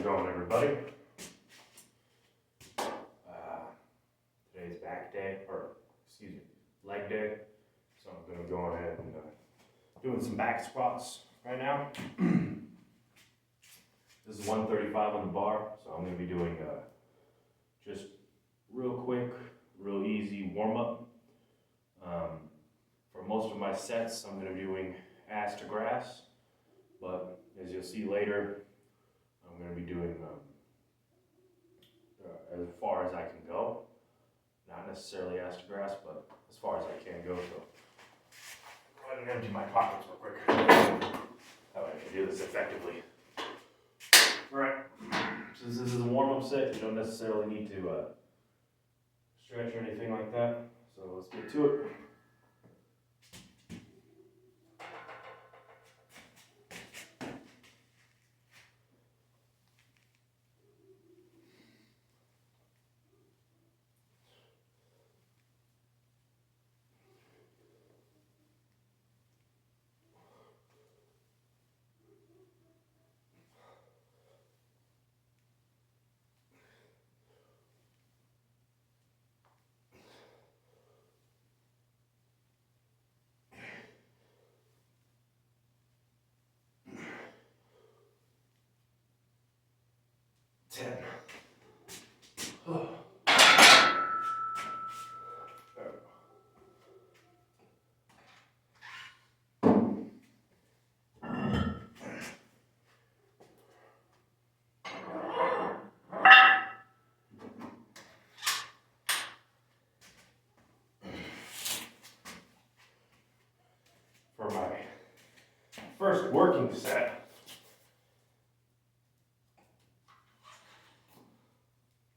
going, everybody? Today's back day, leg day. So I'm gonna go ahead and doing some back squats right now. This is 135 on the bar, so I'm gonna be doing just real quick, real easy warm up. For most of my sets, I'm gonna be doing ass to grass, but as you'll see later, I'm going to be doing as far as I can go. Not necessarily ass to grass, but as far as I can go. So go ahead and empty my pockets real quick. That way I can do this effectively. Alright, since this is a warm-up set, you don't necessarily need to stretch or anything like that. So let's get to it. For my first working set,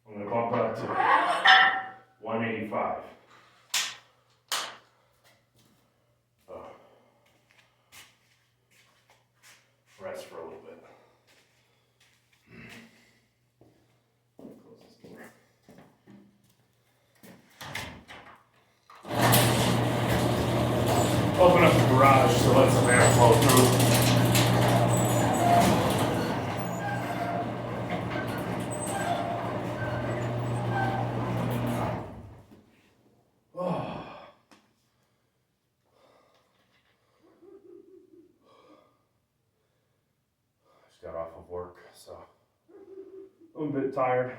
I'm going to bump up to 185. Rest for a little bit. Close this door. Open up the garage to let some air flow through. Just got off of work, so I'm a bit tired.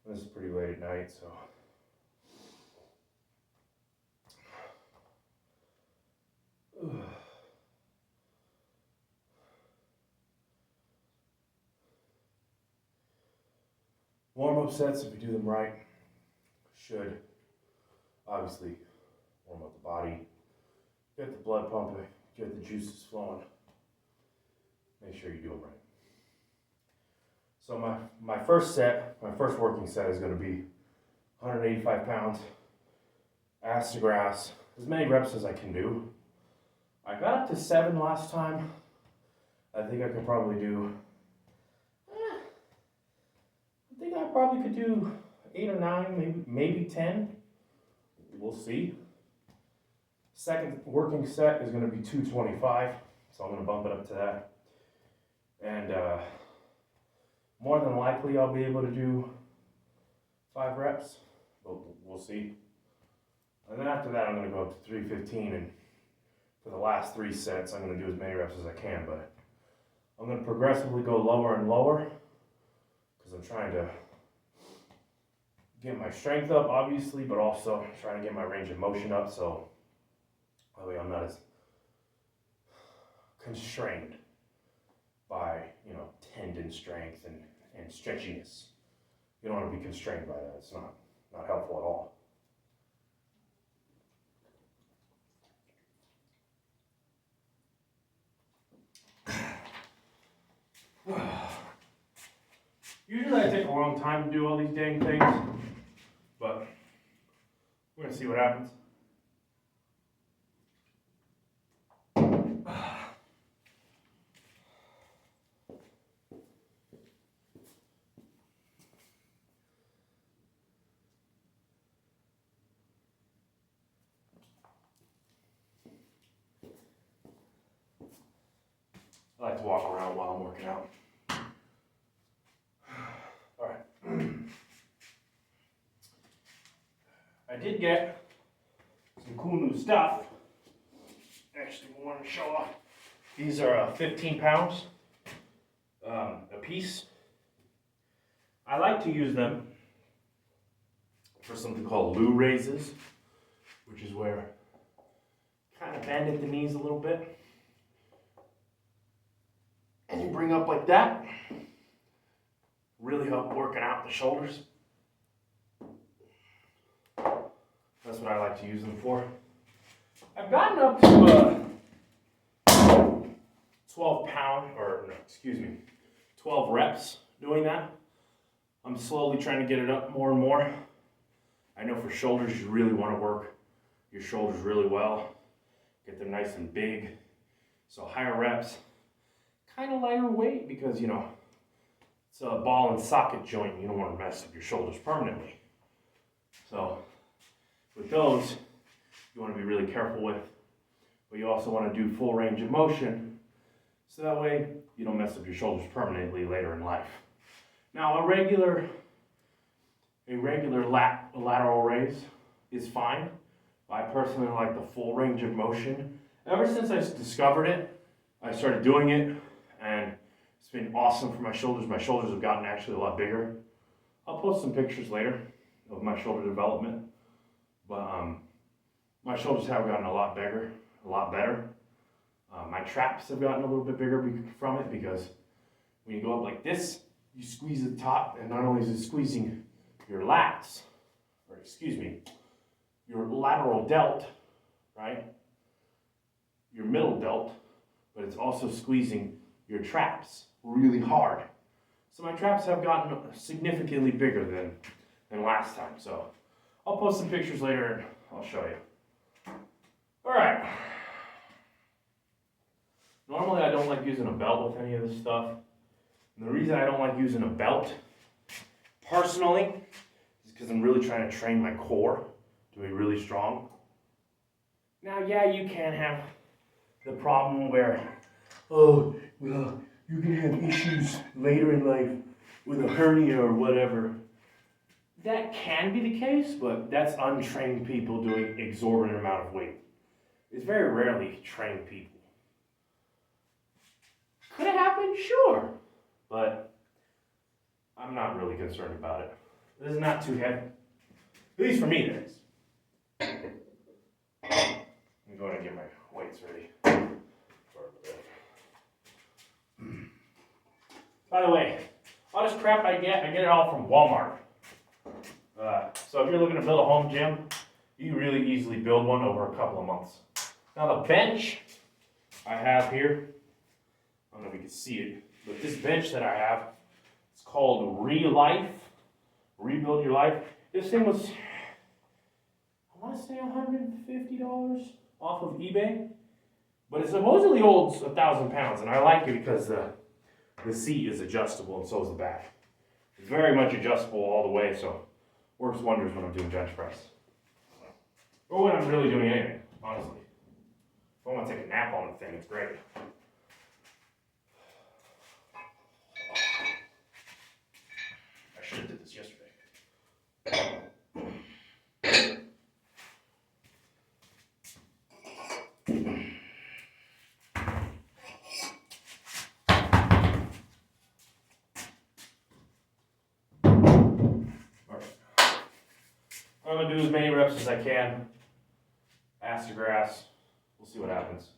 This is pretty late at night, so. Warm-up sets, if you do them right, should obviously warm up the body, get the blood pumping, get the juices flowing. Make sure you do them right. So my first working set is going to be 185 pounds, ass to grass, as many reps as I can do. I got up to 7 last time. I think I could probably do, I think I probably could do 8 or 9, maybe 10. We'll see. Second working set is going to be 225, so I'm going to bump it up to that. And more than likely I'll be able to do 5 reps, but we'll see. And then after that I'm going to go up to 315, and for the last 3 sets I'm going to do as many reps as I can, but I'm going to progressively go lower and lower because I'm trying to get my strength up, obviously, but also trying to get my range of motion up, so that way I'm not as constrained by, tendon strength and stretchiness. You don't want to be constrained by that. It's not helpful at all. Usually I take a long time to do all these dang things, but we're going to see what happens. I like to walk around while I'm working out. did get some cool new stuff. Actually, I want to show off. These are 15 pounds a piece. I like to use them for something called loo raises, which is where kind of bend at the knees a little bit. And you bring up like that. Really help working out the shoulders. That's what I like to use them for. I've gotten up to 12 reps doing that. I'm slowly trying to get it up more and more. I know for shoulders, you really want to work your shoulders really well. Get them nice and big. So higher reps, kind of lighter weight because, you know, it's a ball and socket joint. You don't want to mess up your shoulders permanently. So with those, you want to be really careful with, but you also want to do full range of motion, so that way you don't mess up your shoulders permanently later in life. Now a regular lateral raise is fine. I personally like the full range of motion. Ever since I discovered it, I started doing it, and it's been awesome for my shoulders. My shoulders have gotten actually a lot bigger. I'll post some pictures later of my shoulder development, but my shoulders have gotten a lot bigger, a lot better. My traps have gotten a little bit bigger from it, because when you go up like this, you squeeze the top, and not only is it squeezing your lats, or excuse me, your lateral delt, right? Your middle delt, but it's also squeezing your traps really hard. So my traps have gotten significantly bigger than last time. So I'll post some pictures later and I'll show you. All right. Normally I don't like using a belt with any of this stuff. And the reason I don't like using a belt, personally, is because I'm really trying to train my core to be really strong. Now, yeah, you can have the problem where, oh, well, you can have issues later in life with a hernia or whatever. That can be the case, but that's untrained people doing exorbitant amount of weight. It's very rarely trained people. Could it happen? Sure. But I'm not really concerned about it. This is not too heavy. At least for me, it is. I'm going to get my weights ready. By the way, all this crap I get it all from Walmart. So if you're looking to build a home gym, you can really easily build one over a couple of months. Now the bench I have here, I don't know if you can see it, but this bench that I have, it's called Rebuild Your Life. This thing was, I want to say $150 off of eBay, but it supposedly holds 1,000 pounds, and I like it because the seat is adjustable and so is the back. It's very much adjustable all the way, so works wonders when I'm doing bench press. Or when I'm really doing anything, honestly. If I want to take a nap on the thing, it's great. I should have did this yesterday. I'm going to do as many reps as I can. Ass to grass. We'll see what happens.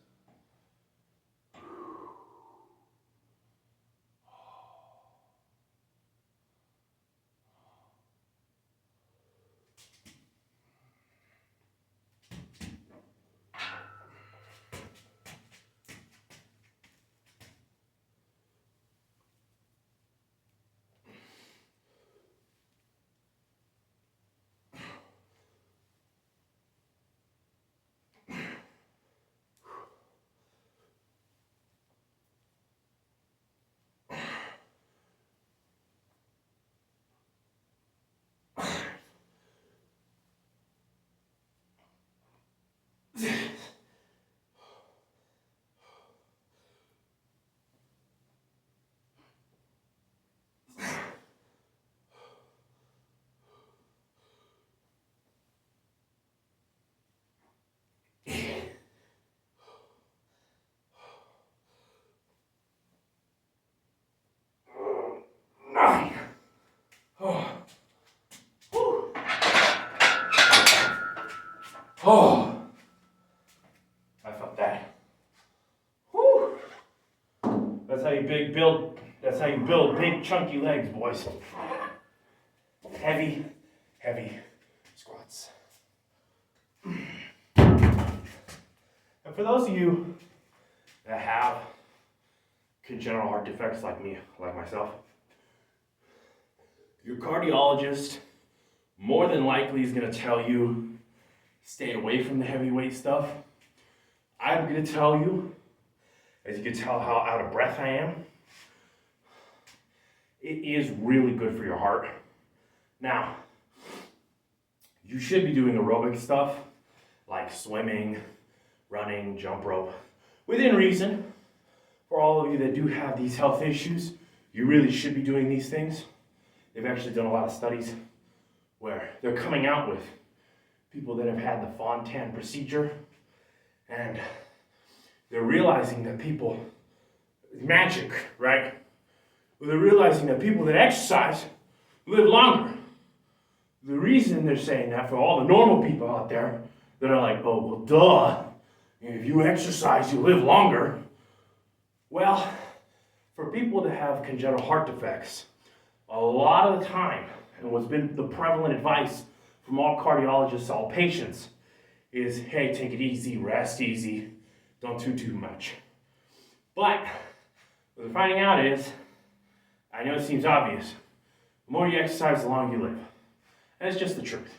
Oh, I felt that. Whew. That's how you build big chunky legs, boys. Heavy, heavy squats. And for those of you that have congenital heart defects like me, like myself, your cardiologist more than likely is going to tell you stay away from the heavyweight stuff. I'm going to tell you, as you can tell how out of breath I am, it is really good for your heart. Now, you should be doing aerobic stuff like swimming, running, jump rope, within reason. For all of you that do have these health issues, you really should be doing these things. They've actually done a lot of studies where they're coming out with people that have had the Fontan procedure, and they're realizing that people, magic, right? Well, they're realizing that people that exercise live longer. The reason they're saying that, for all the normal people out there that are like, oh, well, duh, if you exercise, you live longer. Well, for people that have congenital heart defects, a lot of the time, and what's been the prevalent advice from all cardiologists, all patients, is, hey, take it easy, rest easy, don't do too much. But what they're finding out is, I know it seems obvious, the more you exercise, the longer you live. And it's just the truth.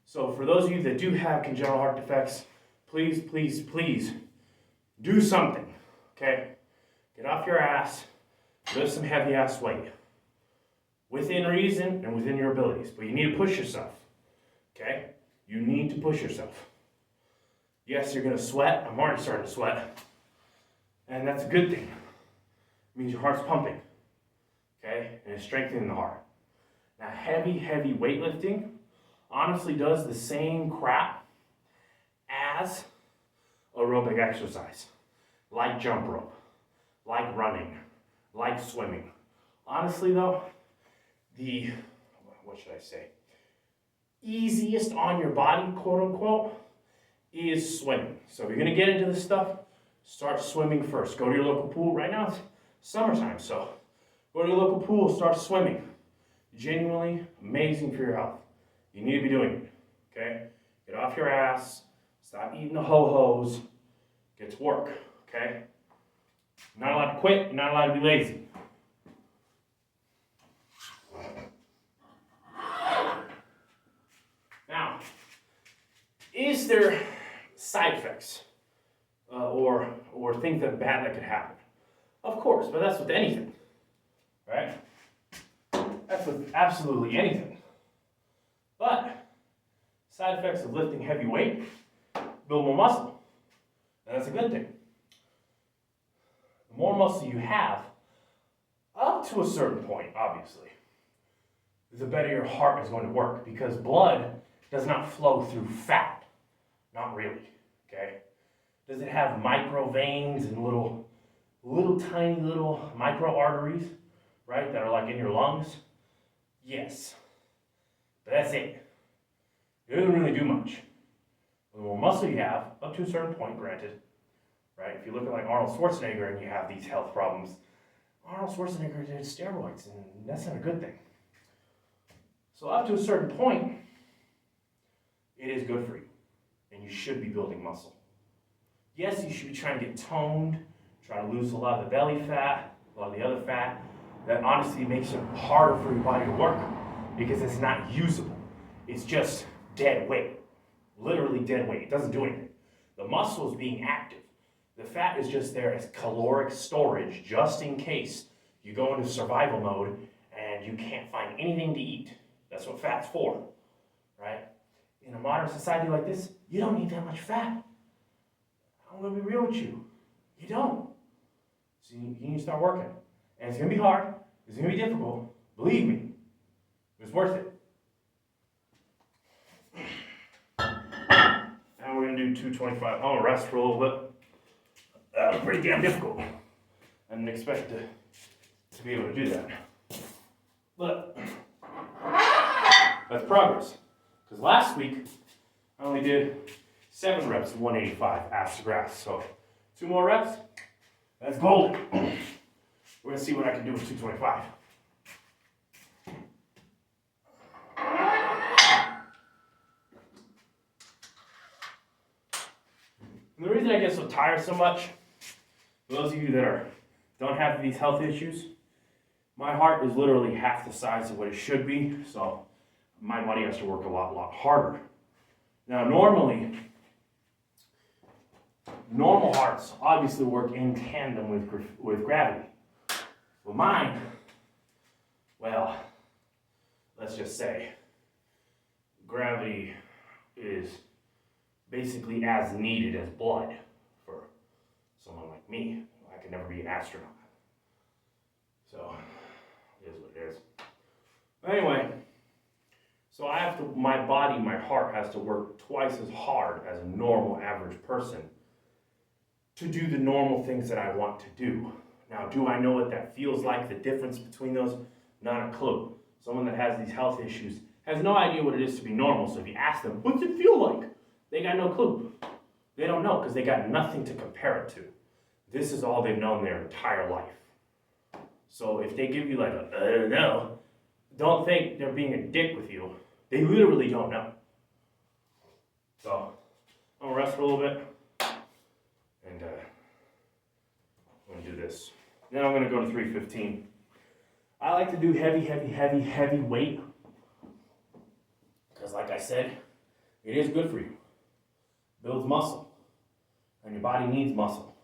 So for those of you that do have congenital heart defects, please, please, please do something, okay? Get off your ass, lift some heavy ass weight. Within reason and within your abilities. But you need to push yourself, okay? You need to push yourself. Yes, you're gonna sweat. I'm already starting to sweat. And that's a good thing. It means your heart's pumping, okay? And it's strengthening the heart. Now, heavy weightlifting honestly does the same crap as aerobic exercise, like jump rope, like running, like swimming. Honestly though, what should I say, easiest on your body, quote unquote, is swimming. So if you're gonna get into this stuff, start swimming first. Go to your local pool. Right now it's summertime, so go to your local pool, start swimming. Genuinely amazing for your health. You need to be doing it, okay? Get off your ass, stop eating the ho-hos, get to work, okay? You're not allowed to quit, you're not allowed to be lazy. Now, is there side effects or things that bad that could happen? Of course, but that's with anything, right? That's with absolutely anything. But side effects of lifting heavy weight, build more muscle. And that's a good thing. The more muscle you have, up to a certain point, obviously, the better your heart is going to work, because blood does not flow through fat. Not really, okay? Does it have micro veins and little tiny micro arteries, right, that are like in your lungs? Yes. But that's it. It doesn't really do much. The more muscle you have, up to a certain point, granted, right? If you look at like Arnold Schwarzenegger and you have these health problems, Arnold Schwarzenegger did steroids, and that's not a good thing. So up to a certain point, it is good for you, and you should be building muscle. Yes, you should be trying to get toned, try to lose a lot of the belly fat, a lot of the other fat. That honestly makes it harder for your body to work, because it's not usable. It's just dead weight, literally dead weight. It doesn't do anything. The muscle is being active. The fat is just there as caloric storage, just in case you go into survival mode and you can't find anything to eat. That's what fat's for, right? In a modern society like this, you don't need that much fat. I'm gonna be real with you. You don't. So you need to start working. And it's gonna be hard, it's gonna be difficult. Believe me, it's worth it. Now we're gonna do 225. I'm gonna rest for a little bit. That was pretty damn difficult. I didn't expect to be able to do that. But that's progress. Because last week I only did 7 reps, 185 ass to grass. So 2 more reps, that's golden. We're gonna see what I can do with 225. And the reason I get so tired so much, for those of you that don't have these health issues, my heart is literally half the size of what it should be, so my body has to work a lot harder. Now normally, normal hearts obviously work in tandem with gravity. But mine, well, let's just say, gravity is basically as needed as blood for someone like me. I could never be an astronaut. So, it is what it is. But anyway, so I have to, my body, my heart has to work twice as hard as a normal average person to do the normal things that I want to do. Now, do I know what that feels like, the difference between those? Not a clue. Someone that has these health issues has no idea what it is to be normal, so if you ask them, what's it feel like? They got no clue. They don't know because they got nothing to compare it to. This is all they've known their entire life. So if they give you like a, I don't know, don't think they're being a dick with you. They literally don't know. So, I'm gonna rest for a little bit. And I'm gonna do this. Then I'm gonna go to 315. I like to do heavy weight. Because like I said, it is good for you. Builds muscle. And your body needs muscle.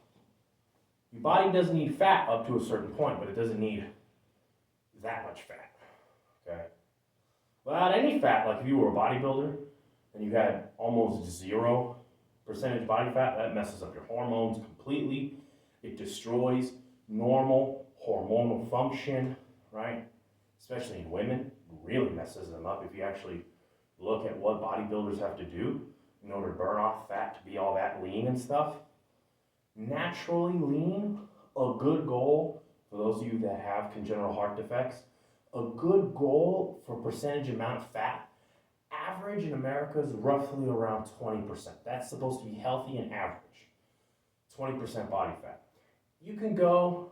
Your body doesn't need fat up to a certain point, but it doesn't need that much fat. Okay? Without any fat, like if you were a bodybuilder and you had almost 0% body fat, that messes up your hormones completely. It destroys normal hormonal function, right? Especially in women, it really messes them up. If you actually look at what bodybuilders have to do in order to burn off fat to be all that lean and stuff. Naturally lean, a good goal, for those of you that have congenital heart defects, a good goal for percentage amount of fat, average in America is roughly around 20%. That's supposed to be healthy and average. 20% body fat. You can go,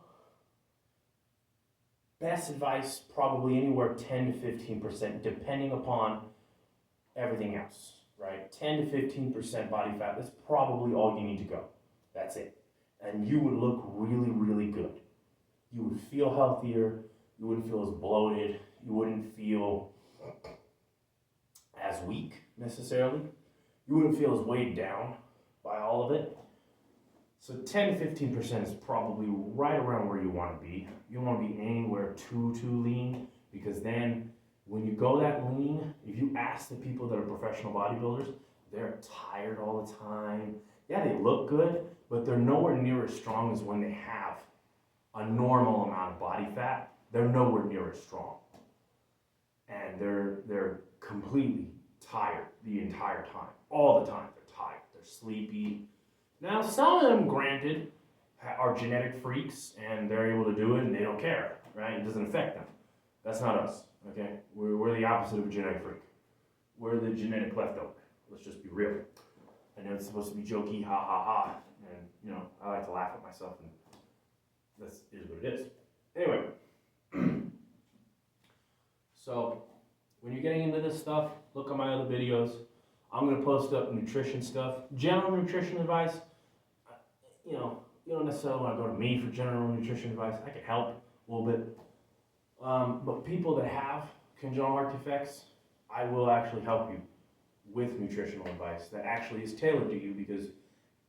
best advice, probably anywhere 10 to 15%, depending upon everything else, right? 10 to 15% body fat, that's probably all you need to go. That's it. And you would look really good. You would feel healthier. You wouldn't feel as bloated. You wouldn't feel as weak necessarily. You wouldn't feel as weighed down by all of it. So 10 to 15% is probably right around where you want to be. You don't want to be anywhere too lean, because then when you go that lean, if you ask the people that are professional bodybuilders, they're tired all the time. Yeah, they look good, but they're nowhere near as strong as when they have a normal amount of body fat. They're nowhere near as strong. And they're completely tired the entire time. All the time, they're tired. They're sleepy. Now, some of them, granted, are genetic freaks, and they're able to do it, and they don't care, right? It doesn't affect them. That's not us, okay? We're the opposite of a genetic freak. We're the genetic leftover. Let's just be real. I know it's supposed to be jokey, ha, and, you know, I like to laugh at myself, and this is what it is. Anyway, so when you're getting into this stuff, look at my other videos. I'm going to post up nutrition stuff, general nutrition advice. You know, you don't necessarily want to go to me for general nutrition advice. I can help a little bit. But people that have congenital heart defects, I will actually help you with nutritional advice that actually is tailored to you, because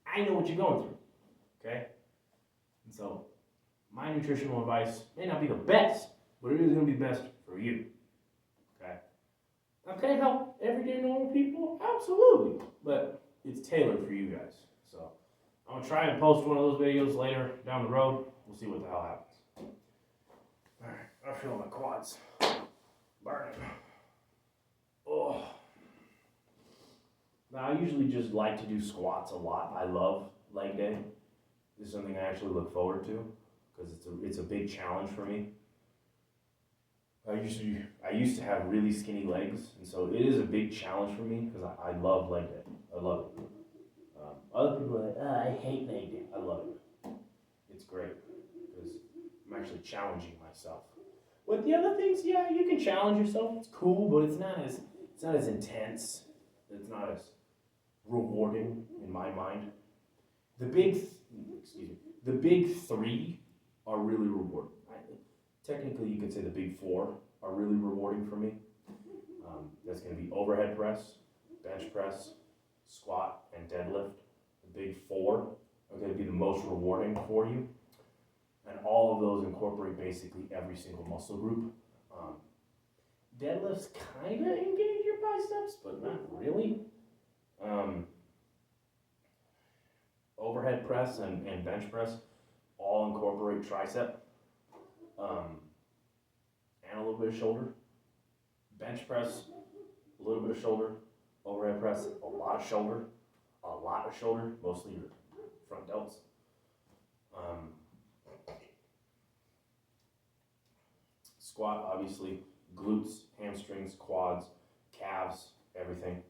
I know what you're going through, okay? And so my nutritional advice may not be the best, but it is going to be best for you, okay? Now, can I help everyday normal people? Absolutely, but it's tailored for you guys. So I'm going to try and post one of those videos later down the road. We'll see what the hell happens. All right, I feel my quads burning. Oh. Now, I usually just like to do squats a lot. I love leg day. This is something I actually look forward to, because it's a big challenge for me. I used to have really skinny legs, and so it is a big challenge for me, because I love leg day. I love it. Other people are like, I hate leg day. I love it. It's great because I'm actually challenging myself. With the other things, yeah, you can challenge yourself. It's cool, but it's not as intense. It's not as rewarding in my mind. The big, the big three are really rewarding. Technically, you could say the big four are really rewarding for me. That's going to be overhead press, bench press, squat, and deadlift. The big four are going to be the most rewarding for you. And all of those incorporate basically every single muscle group. Deadlifts kind of engage your biceps, but not really. Overhead press and bench press all incorporate tricep and a little bit of shoulder. Bench press, a little bit of shoulder. Overhead press, a lot of shoulder. Mostly your front delts. Squat, obviously, glutes, hamstrings, quads, calves, everything.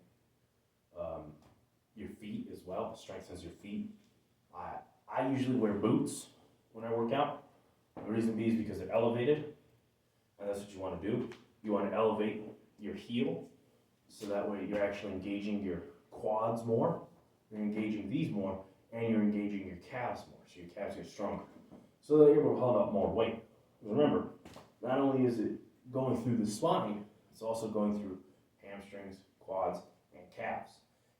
Your feet as well, strengthens your feet. I usually wear boots when I work out. The reason being is because they're elevated, and that's what you want to do. You want to elevate your heel, so that way you're actually engaging your quads more, you're engaging these more, and you're engaging your calves more, so your calves get stronger, so that you're able to hold up more weight. Remember, not only is it going through the spine, it's also going through hamstrings, quads, and calves,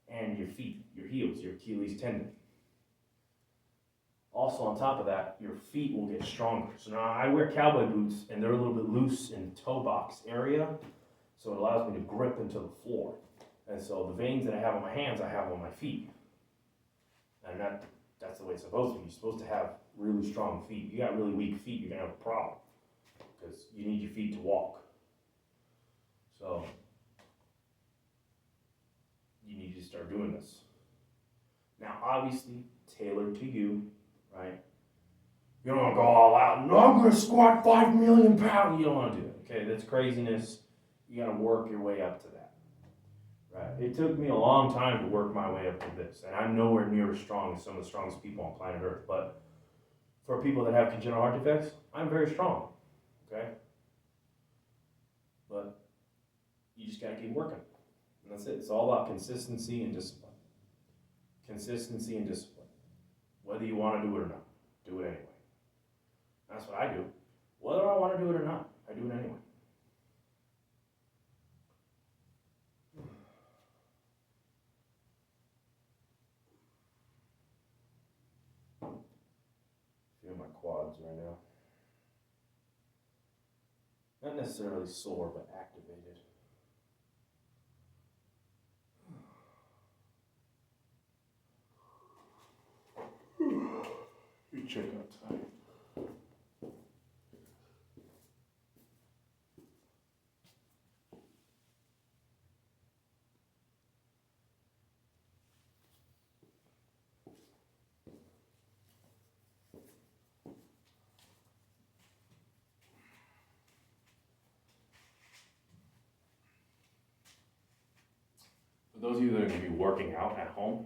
and your feet, your heels, your Achilles tendon. Also on top of that, your feet will get stronger. So now I wear cowboy boots and they're a little bit loose in the toe box area, so it allows me to grip into the floor. And so the veins that I have on my hands, I have on my feet. And that's the way it's supposed to be. You're supposed to have really strong feet. If you got really weak feet, you're gonna have a problem, because you need your feet to walk. So you need to start doing this. Now obviously, tailored to you, right? You don't want to go all out, no, I'm going to squat 5 million pounds. You don't want to do it, okay? That's craziness. You got to work your way up to that, right? It took me a long time to work my way up to this, and I'm nowhere near as strong as some of the strongest people on planet Earth, but for people that have congenital heart defects, I'm very strong, okay? But you just got to keep working, and that's it. It's all about consistency and discipline. Consistency and discipline. Whether you want to do it or not, do it anyway. That's what I do. Whether I want to do it or not, I do it anyway. Feel my quads right now. Not necessarily sore, but activated. You check out time. For those of you that are going to be working out at home,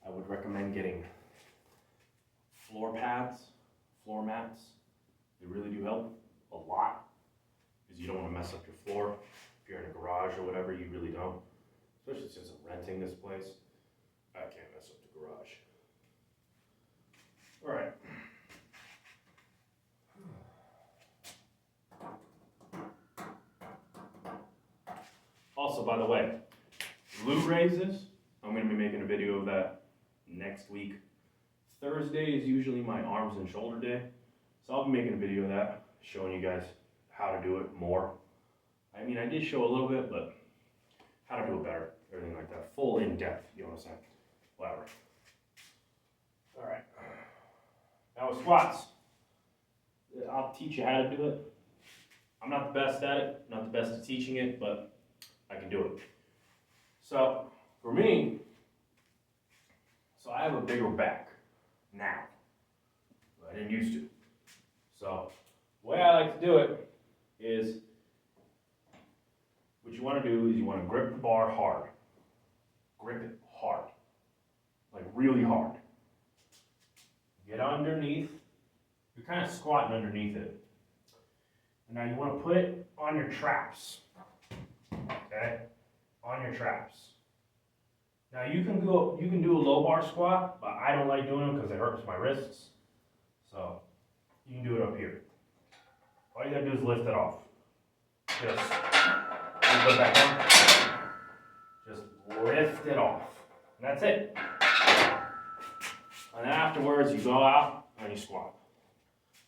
I would recommend getting floor pads, floor mats. They really do help a lot, because you don't want to mess up your floor. If you're in a garage or whatever, you really don't. Especially since I'm renting this place, I can't mess up the garage. All right. Also, by the way, glute raises, I'm going to be making a video of that next week. Thursday is usually my arms and shoulder day, so I'll be making a video of that, showing you guys how to do it more. I mean, I did show a little bit, but how to do it better, everything like that, full in depth, you know what I'm saying? Whatever. All right. Now with squats, I'll teach you how to do it. I'm not the best at it, not the best at teaching it, but I can do it. So for me, so I have a bigger back now. I didn't used to. So the way I like to do it is, what you want to do is you want to grip the bar hard. Grip it hard. like really hard. Get underneath. You're kind of squatting underneath it. And now you want to put it on your traps. Okay? On your traps. Now you can do a low bar squat, but I don't like doing them because it hurts my wrists. So you can do it up here. All you gotta do is lift it off. Just put it back on. Just lift it off. And that's it. And then afterwards, you go out and you squat.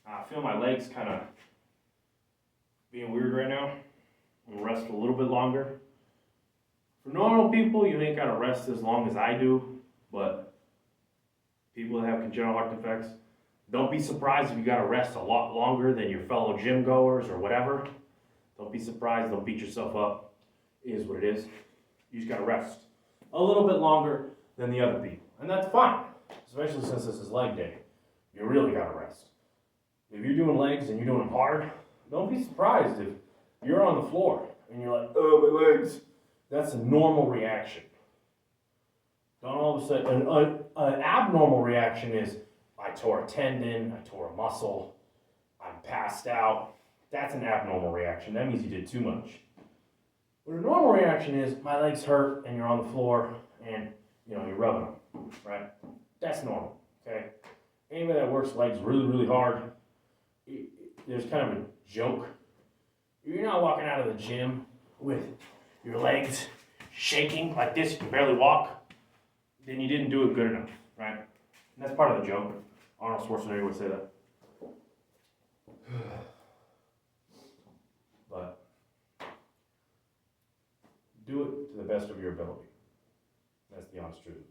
I feel my legs kind of being weird right now. I'm gonna rest a little bit longer. For normal people, you ain't gotta rest as long as I do, but people that have congenital heart defects, don't be surprised if you gotta rest a lot longer than your fellow gym goers or whatever. Don't be surprised, don't beat yourself up. It is what it is. You just gotta rest a little bit longer than the other people. And that's fine, especially since this is leg day. You really gotta rest. If you're doing legs and you're doing them hard, don't be surprised if you're on the floor and you're like, oh, my legs. That's a normal reaction. Don't all of a sudden, an abnormal reaction is, I tore a tendon, I tore a muscle, I'm passed out. That's an abnormal reaction. That means you did too much. But a normal reaction is, my legs hurt and you're on the floor and you're rubbing them, right? That's normal, okay? Anybody that works legs really, really hard, there's kind of a joke. If you're not walking out of the gym with your legs shaking like this, you can barely walk, then you didn't do it good enough, right? And that's part of the joke. Arnold Schwarzenegger would say that. But do it to the best of your ability. That's the honest truth of it.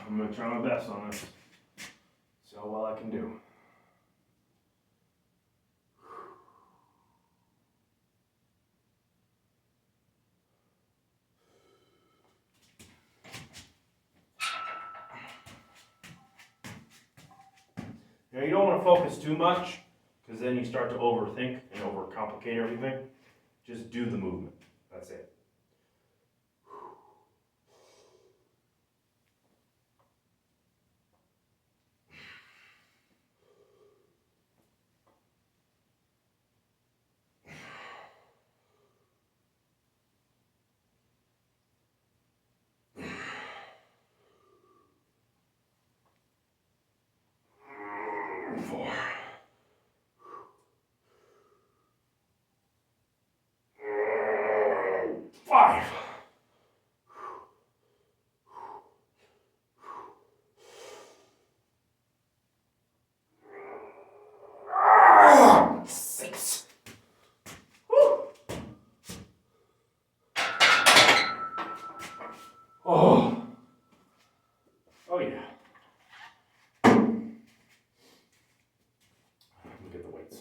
I'm going to try my best on this. See how well I can do. Now you don't want to focus too much, because then you start to overthink and overcomplicate everything. Just do the movement. That's it. Four. 5. 6. Oh. Oh yeah. Let me get the weights.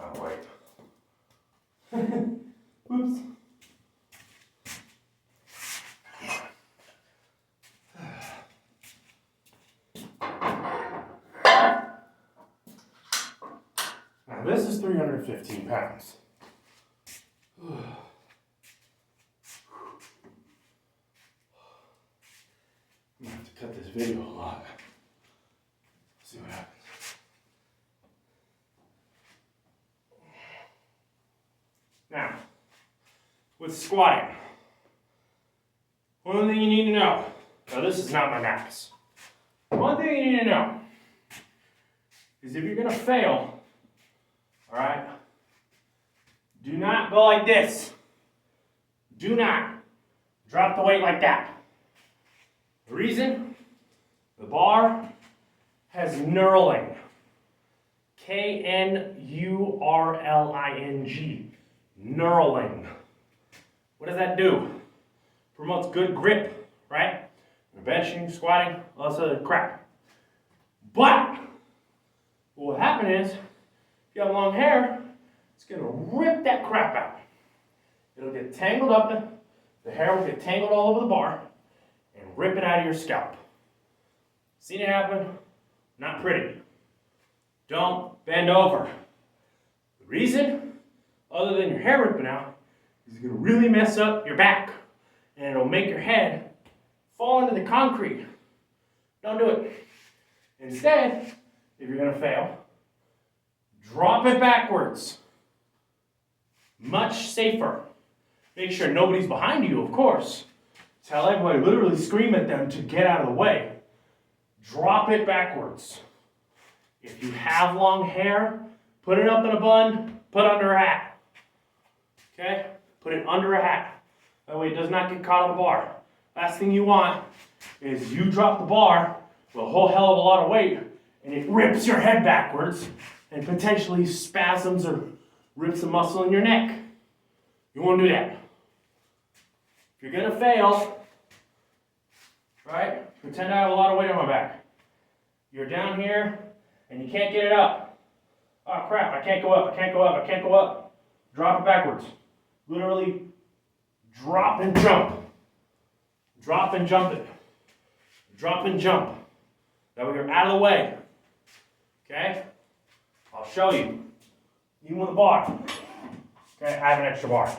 Oh, wait. Oops. Now this is 315 pounds. lot. See what happens. Now, with squatting, one thing you need to know. Now, this is not my max. One thing you need to know is if you're going to fail, all right, do not go like this. Do not drop the weight like that. The reason? The bar has knurling. Knurling. Knurling. What does that do? Promotes good grip, right? Benching, squatting, all this other crap. But what will happen is, if you have long hair, it's going to rip that crap out. It'll get tangled up, the hair will get tangled all over the bar, and rip it out of your scalp. Seen it happen? Not pretty. Don't bend over. The reason, other than your hair ripping out, is it's going to really mess up your back, and it'll make your head fall into the concrete. Don't do it. Instead, if you're going to fail, drop it backwards. Much safer. Make sure nobody's behind you, of course. Tell everybody, literally scream at them to get out of the way. Drop it backwards. If you have long hair, put it up in a bun, put it under a hat. Okay? Put it under a hat. That way it does not get caught on the bar. Last thing you want is you drop the bar with a whole hell of a lot of weight and it rips your head backwards and potentially spasms or rips a muscle in your neck. You won't do that. If you're going to fail, right, pretend I have a lot of weight on my back. You're down here and you can't get it up. Oh crap, I can't go up, I can't go up, I can't go up. Drop it backwards. Literally drop and jump. Drop and jump it. Drop and jump. That way you're out of the way. Okay? I'll show you. Even with a bar. Okay, I have an extra bar.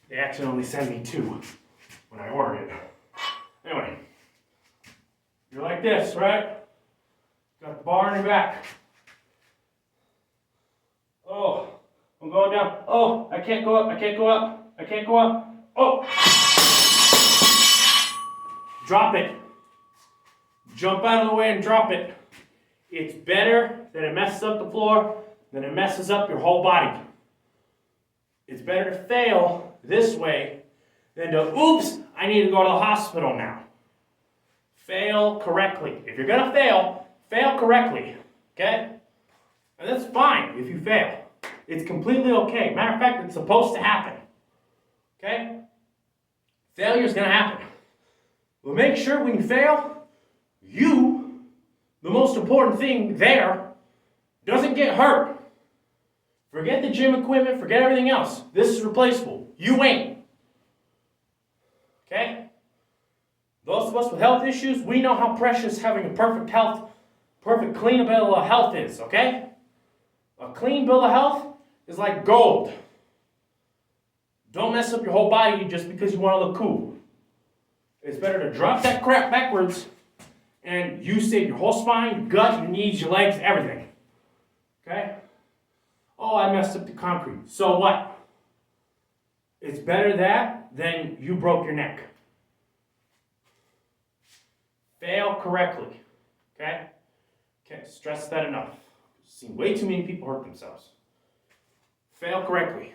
They accidentally sent me 2 when I ordered it. Anyway, you're like this, right? Got the bar in your back. Oh, I'm going down. Oh, I can't go up, I can't go up. I can't go up. Oh! Drop it. Jump out of the way and drop it. It's better that it messes up the floor than it messes up your whole body. It's better to fail this way than to, oops, I need to go to the hospital now. Fail correctly. If you're going to fail, fail correctly. Okay? And that's fine if you fail. It's completely okay. Matter of fact, it's supposed to happen. Okay? Failure is going to happen. But make sure when you fail, you, the most important thing there, doesn't get hurt. Forget the gym equipment, forget everything else. This is replaceable. You ain't. Okay? Those of us with health issues, we know how precious having a perfect clean bill of health is, okay? A clean bill of health is like gold. Don't mess up your whole body just because you want to look cool. It's better to drop that crap backwards and you save your whole spine, your gut, your knees, your legs, everything. Okay? Oh, I messed up the concrete. So what? It's better that than you broke your neck. Fail correctly. Okay? Can't stress that enough. I've seen way too many people hurt themselves. Fail correctly.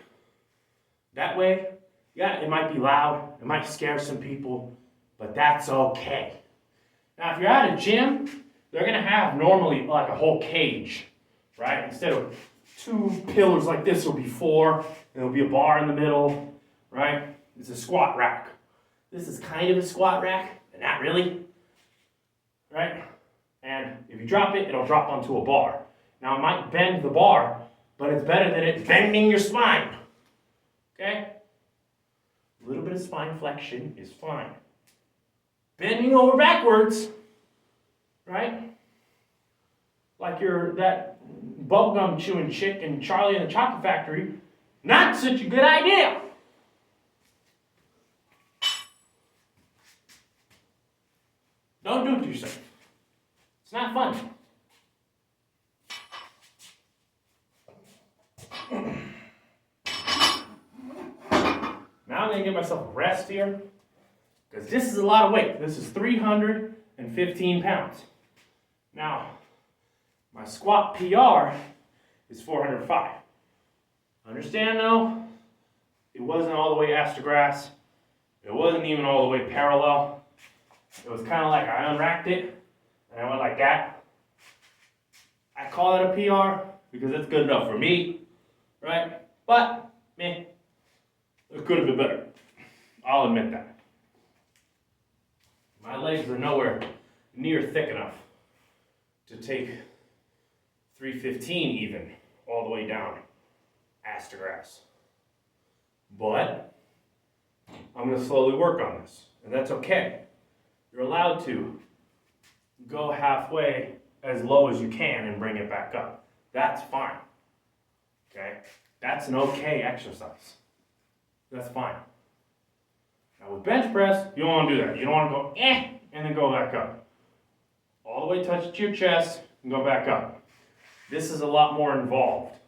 That way, yeah, it might be loud, it might scare some people, but that's okay. Now, if you're at a gym, they're going to have normally like a whole cage, right? Instead of 2 pillars like this, it'll be 4, and there'll be a bar in the middle, right? It's a squat rack. This is kind of a squat rack, but not really, right? And if you drop it, it'll drop onto a bar. Now, it might bend the bar, but it's better than it bending your spine. Okay? A little bit of spine flexion is fine. Bending over backwards, right? Like you're that bubblegum chewing chick in Charlie and the Chocolate Factory, not such a good idea. Don't do it to yourself. It's not fun. Now I'm gonna give myself a rest here, because this is a lot of weight. This is 315 pounds. Now, my squat PR is 405. Understand though, it wasn't all the way ass to grass. It wasn't even all the way parallel. It was kind of like I unracked it, and I went like that. I call it a PR because it's good enough for me, right? But, man, it could have been better. I'll admit that. My legs are nowhere near thick enough to take 315 even, all the way down, ass to grass. But, I'm going to slowly work on this, and that's okay. You're allowed to go halfway as low as you can and bring it back up. That's fine. Okay? That's an okay exercise. That's fine. Now with bench press, you don't want to do that. You don't want to go and then go back up. All the way touch to your chest and go back up. This is a lot more involved.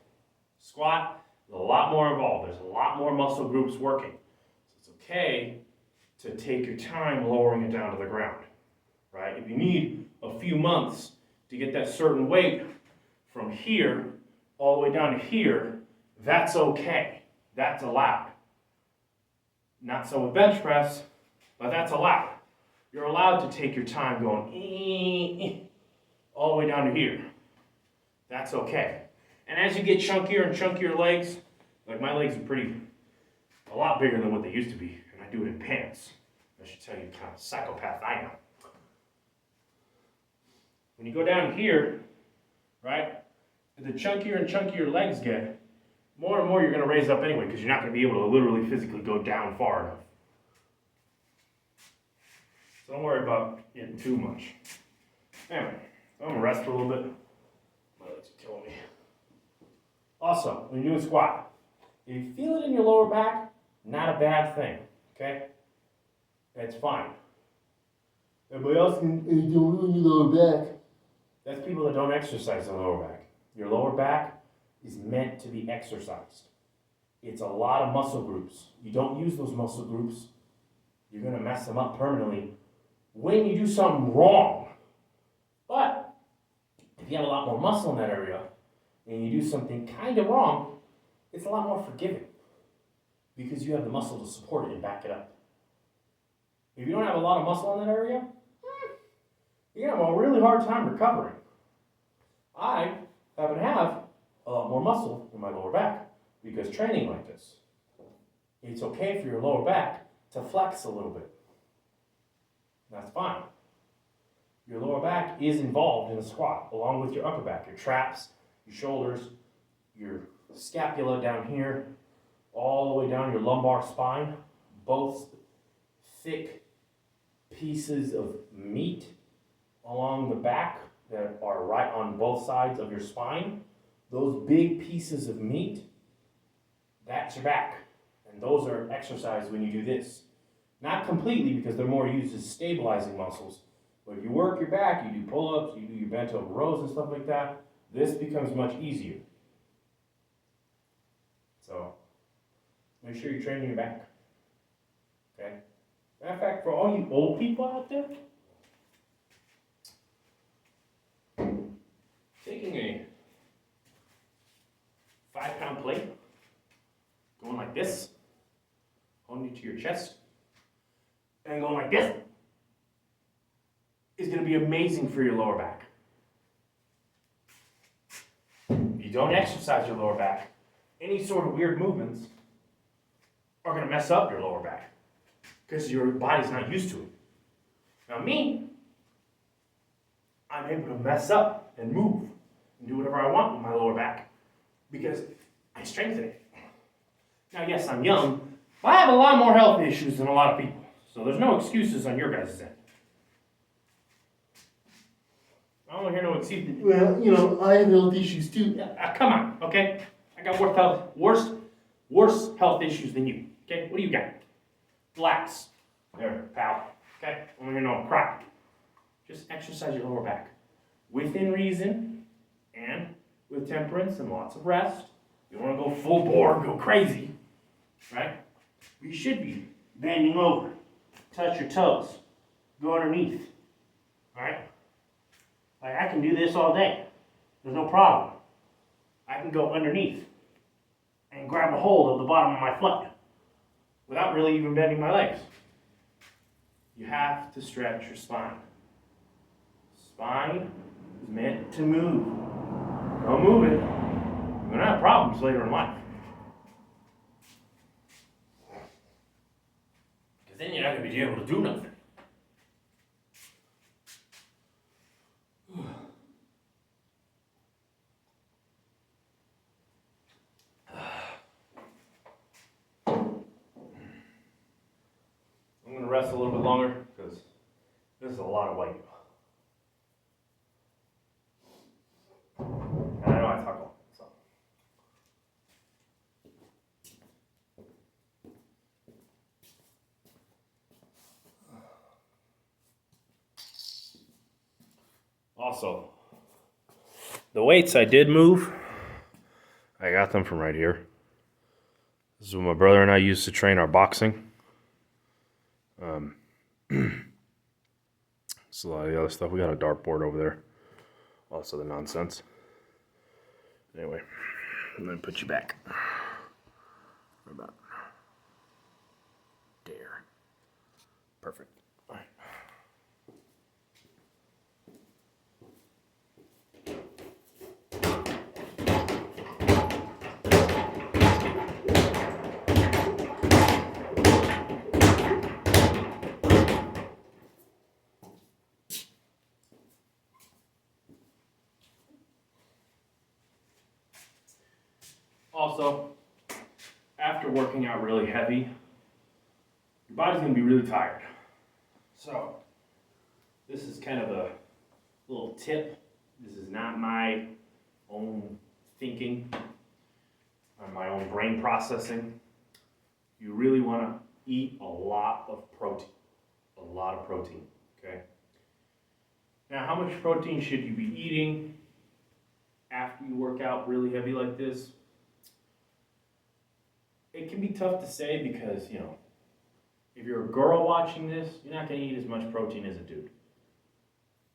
Squat is a lot more involved. There's a lot more muscle groups working. So it's okay to take your time lowering it down to the ground, right? If you need a few months to get that certain weight from here all the way down to here, that's okay. That's allowed. Not so with bench press, but that's allowed. You're allowed to take your time going all the way down to here. That's okay. And as you get chunkier and chunkier legs, like my legs are a lot bigger than what they used to be, and I do it in pants. I should tell you what kind of psychopath I am. When you go down here, right, the chunkier and chunkier legs get, more and more you're going to raise up anyway, because you're not going to be able to literally physically go down far enough. So don't worry about getting too much. Anyway, I'm going to rest for a little bit. My legs are killing me. Also, when you do a squat, if you feel it in your lower back, not a bad thing, okay? That's fine. Everybody else can do your lower back. That's people that don't exercise their lower back. Your lower back is meant to be exercised. It's a lot of muscle groups. You don't use those muscle groups, you're going to mess them up permanently when you do something wrong. But if you have a lot more muscle in that area and you do something kind of wrong, it's a lot more forgiving because you have the muscle to support it and back it up. If you don't have a lot of muscle in that area, you're going to have a really hard time recovering. I happen to have a lot more muscle in my lower back because training like this, it's okay for your lower back to flex a little bit. That's fine. Your lower back is involved in the squat along with your upper back, your traps, your shoulders, your scapula down here, all the way down your lumbar spine, both thick pieces of meat along the back that are right on both sides of your spine. Those big pieces of meat, that's your back. And those are exercised when you do this. Not completely because they're more used as stabilizing muscles. But if you work your back, you do pull-ups, you do your bent over rows and stuff like that, this becomes much easier. So, make sure you're training your back. Okay? Matter of fact, for all you old people out there, taking a 5-pound plate, going like this, holding it to your chest, and going like this, is going to be amazing for your lower back. If you don't exercise your lower back, any sort of weird movements are going to mess up your lower back because your body's not used to it. Now me, I'm able to mess up and move and do whatever I want with my lower back because I strengthen it. Now yes, I'm young, but I have a lot more health issues than a lot of people. So there's no excuses on your guys' end. I don't hear no excuses. Well, I have health issues too. Come on, okay? I got worse health issues than you. Okay, what do you got? Relax. There, pal. Okay? I don't hear no cry. Just exercise your lower back. Within reason and with temperance and lots of rest. You don't want to go full bore, go crazy, right? You should be bending over, touch your toes, go underneath, right? Like I can do this all day. There's no problem. I can go underneath and grab a hold of the bottom of my foot without really even bending my legs. You have to stretch your spine. Spine is meant to move. Don't move it. You're going to have problems later in life. Because then you're not going to be able to do nothing. I'm going to rest a little bit longer because this is a lot of weight. And I know I talk a lot, so. Also, the weights I did move, I got them from right here. This is what my brother and I used to train our boxing. So a lot of the other stuff. We got a dartboard over there. All this other nonsense. Anyway, I'm gonna put you back. Right about there. Perfect. All right. Also, after working out really heavy, your body's going to be really tired. So, this is kind of a little tip. This is not my own thinking, or my own brain processing. You really want to eat a lot of protein. A lot of protein, okay? Now, how much protein should you be eating after you work out really heavy like this? It can be tough to say because, you know, if you're a girl watching this, you're not going to eat as much protein as a dude.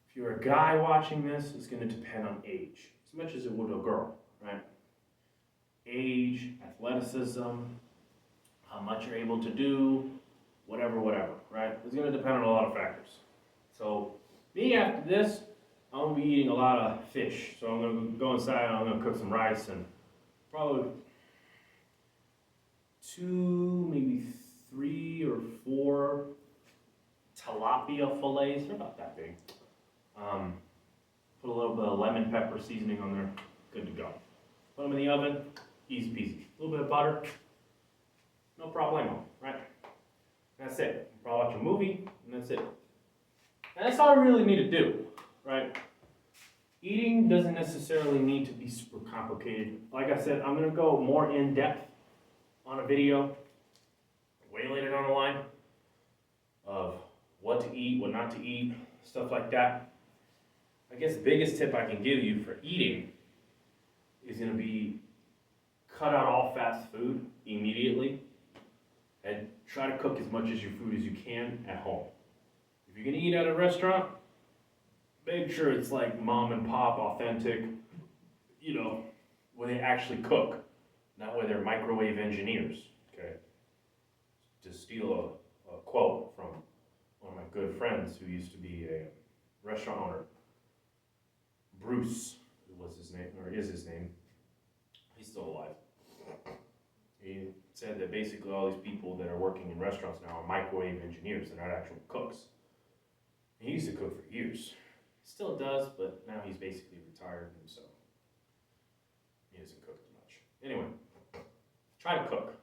If you're a guy watching this, it's going to depend on age, as much as it would a girl, right? Age, athleticism, how much you're able to do, whatever, right? It's going to depend on a lot of factors. So, me after this, I'm going to be eating a lot of fish. So I'm going to go inside and I'm going to cook some rice and probably 2, maybe 3 or 4 tilapia fillets. They're about that big. Put a little bit of lemon pepper seasoning on there. Good to go. Put them in the oven. Easy peasy. A little bit of butter. No problemo, right? That's it. Probably watch a movie, and that's it. And that's all I really need to do, right? Eating doesn't necessarily need to be super complicated. Like I said, I'm going to go more in depth on a video way later down the line of what to eat, what not to eat, stuff like that. I guess the biggest tip I can give you for eating is going to be cut out all fast food immediately and try to cook as much as your food as you can at home. If you're going to eat at a restaurant, make sure it's like mom and pop, authentic, you know, where they actually cook, not where they're microwave engineers, okay? To steal a quote from one of my good friends who used to be a restaurant owner, Bruce was his name, or is his name. He's still alive. He said that basically all these people that are working in restaurants now are microwave engineers. They're not actual cooks. He used to cook for years. Still does, but now he's basically retired, and so he doesn't cook as much. Anyway, try to cook.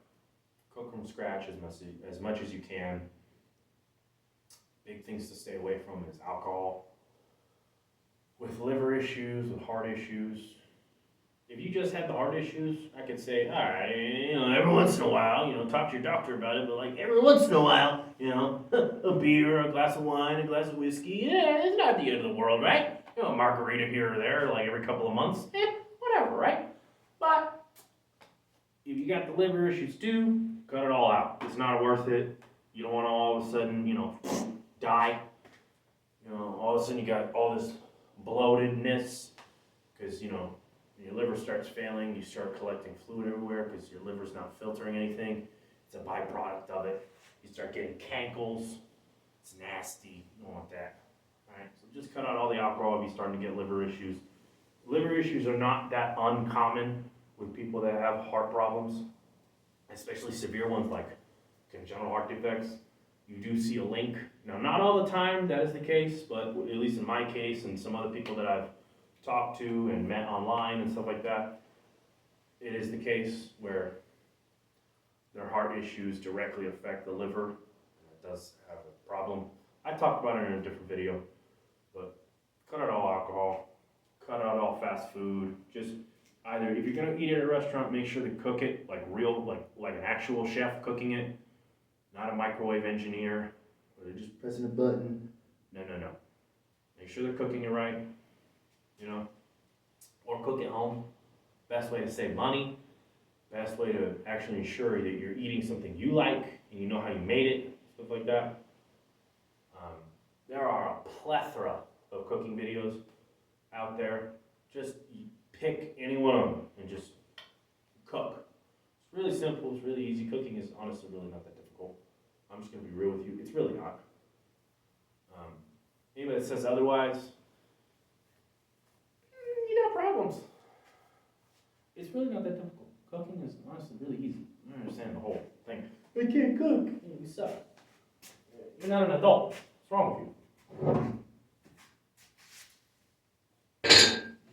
Cook from scratch as much as you can. Big things to stay away from is alcohol. With liver issues, with heart issues, If you just had the heart issues, I could say, all right, every once in a while, talk to your doctor about it, but like every once in a while, a beer, a glass of wine, a glass of whiskey, yeah, it's not the end of the world, right? A margarita here or there, like every couple of months, whatever, right? But if you got the liver issues too, cut it all out. It's not worth it. You don't want to all of a sudden, die. All of a sudden you got all this bloatedness because, your liver starts failing, you start collecting fluid everywhere because your liver's not filtering anything. It's a byproduct of it. You start getting cankles. It's nasty. You don't want that. Alright, so just cut out all the alcohol if you're starting to get liver issues. Liver issues are not that uncommon with people that have heart problems, especially severe ones like congenital heart defects. You do see a link. Now, not all the time that is the case, but at least in my case and some other people that I've talked to and met online and stuff like that, it is the case where their heart issues directly affect the liver. It does have a problem. I talked about it in a different video, but cut out all alcohol, cut out all fast food. Just either, if you're gonna eat at a restaurant, make sure to cook it like real, like an actual chef cooking it, not a microwave engineer, where they're just pressing a button. No. Make sure they're cooking it right, or cook at home. Best way to save money, best way to actually ensure that you're eating something you like and you know how you made it, stuff like that. There are a plethora of cooking videos out there. Just pick any one of them and just cook. It's really simple, it's really easy. Cooking is honestly really not that difficult. I'm just going to be real with you, it's really not. Anybody that says otherwise, you got problems. It's really not that difficult. Cooking is honestly really easy. I don't understand the whole thing. I can't cook. You suck. You're not an adult. What's wrong with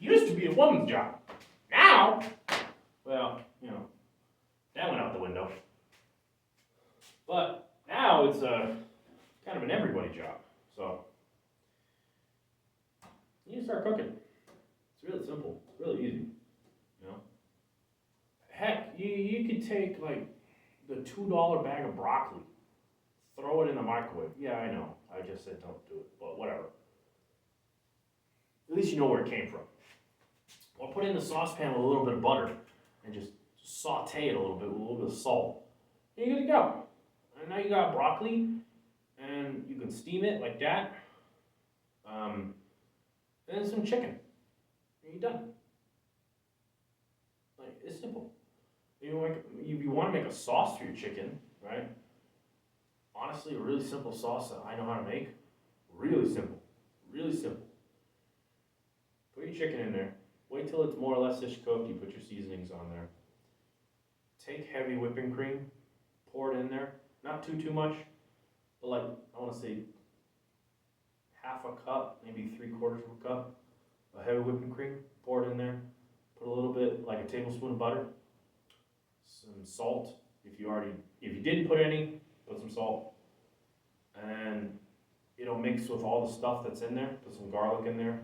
you? Used to be a woman's job. Now, well, that went out the window. But now it's kind of an everybody job. So you need to start cooking. It's really simple. It's really easy. Heck, you could take like the $2 bag of broccoli, throw it in the microwave. Yeah, I know. I just said don't do it, but whatever. At least you know where it came from. Or put it in the saucepan with a little bit of butter and just saute it a little bit with a little bit of salt. And you're good to go. And now you got broccoli, and you can steam it like that. And then some chicken. And you're done. Like, it's simple. If you want to make a sauce for your chicken, right? Honestly, a really simple sauce that I know how to make. Really simple. Really simple. Put your chicken in there. Wait till it's more or less ish cooked. You put your seasonings on there. Take heavy whipping cream. Pour it in there. Not too much. But like, I want to say half a cup, maybe 3/4 of a cup of heavy whipping cream. Pour it in there. Put a little bit, like a tablespoon of butter. Some salt. If you didn't put any, put some salt. And it'll mix with all the stuff that's in there. Put some garlic in there.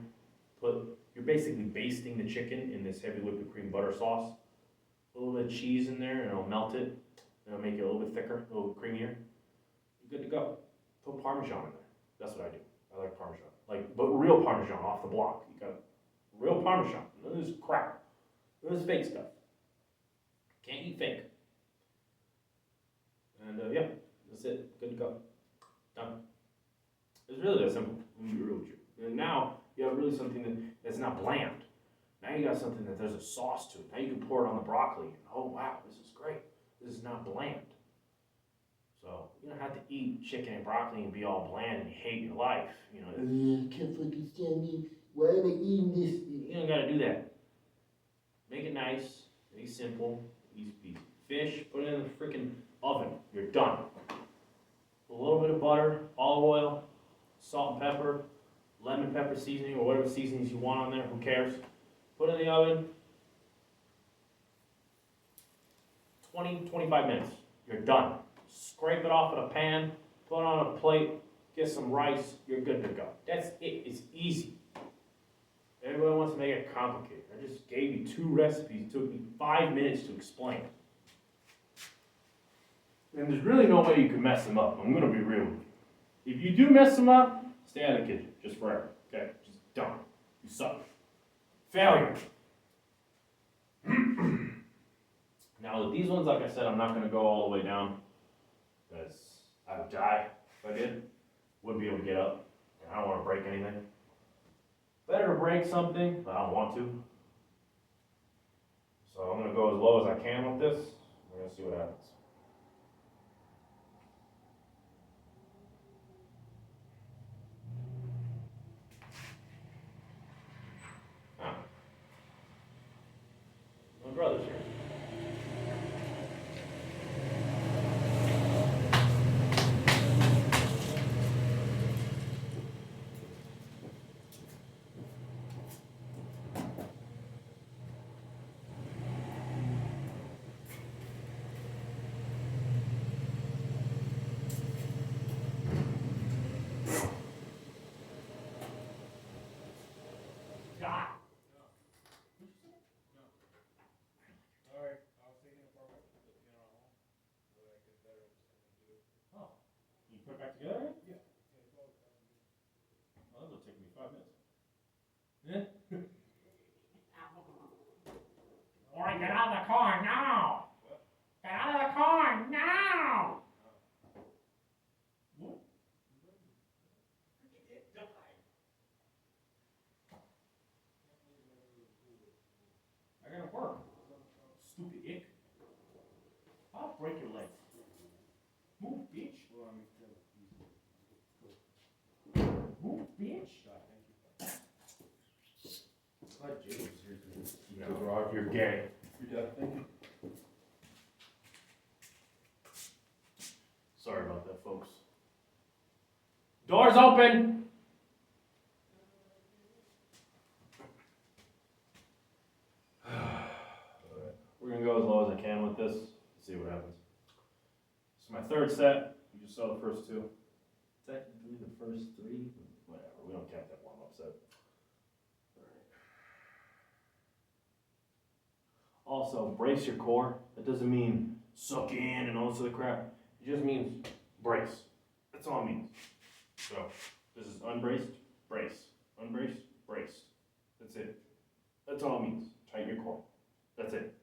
You're basically basting the chicken in this heavy whipping cream butter sauce. A little bit of cheese in there, and it'll melt it. It'll make it a little bit thicker, a little creamier. You're good to go. Put Parmesan in there. That's what I do. I like Parmesan. But real Parmesan off the block. You got real Parmesan. None of this crap. None of this fake stuff. Can't eat fake. And yeah, that's it. Good to go. Done. It's really that simple. I'm gonna be real with you. And now you have really something that's not bland. Now you got something that there's a sauce to it. Now you can pour it on the broccoli. And, oh wow, this is great. This is not bland. So you don't have to eat chicken and broccoli and be all bland and hate your life. I can't fucking stand me. Why am I eating this? You don't gotta do that. Make it nice. Make it simple. Easy peasy. Fish, put it in the freaking oven. You're done. A little bit of butter, olive oil, salt and pepper, lemon pepper seasoning, or whatever seasonings you want on there. Who cares? Put it in the oven. 20-25 minutes. You're done. Scrape it off in a pan, put it on a plate, get some rice, you're good to go. That's it. It's easy. Everybody wants to make it complicated. I just gave you 2 recipes. It took me 5 minutes to explain. And there's really no way you can mess them up. I'm gonna be real with you. If you do mess them up, stay out of the kitchen, just forever. Okay? Just done. You suck. Failure. Now with these ones, like I said, I'm not gonna go all the way down because I would die if I did. Wouldn't be able to get up. And I don't want to break anything. Better to break something, but I don't want to. So I'm gonna go as low as I can with this. We're gonna see what happens. My brother's here. God. Oh, you put it back together? Yeah. Well, that'll take me 5 minutes. Yeah. Alright, get out of the car now! What? Get out of the car now! What? It died. I gotta work. Stupid ick. I'll break your leg. Move, bitch. Move, bitch. Glad James is here today. No, Rob, you're gay. You're done, thank you. Sorry about that, folks. Doors open! Alright, we're gonna go as low as I can with this. See what happens. So my 3rd set, you just saw the first 2. Technically the first 3, whatever, we don't count that warm-up set. Also, brace your core. That doesn't mean suck in and all this other crap. It just means brace. That's all it means. So, this is unbraced, brace. Unbraced, braced. That's it. That's all it means. Tighten your core. That's it.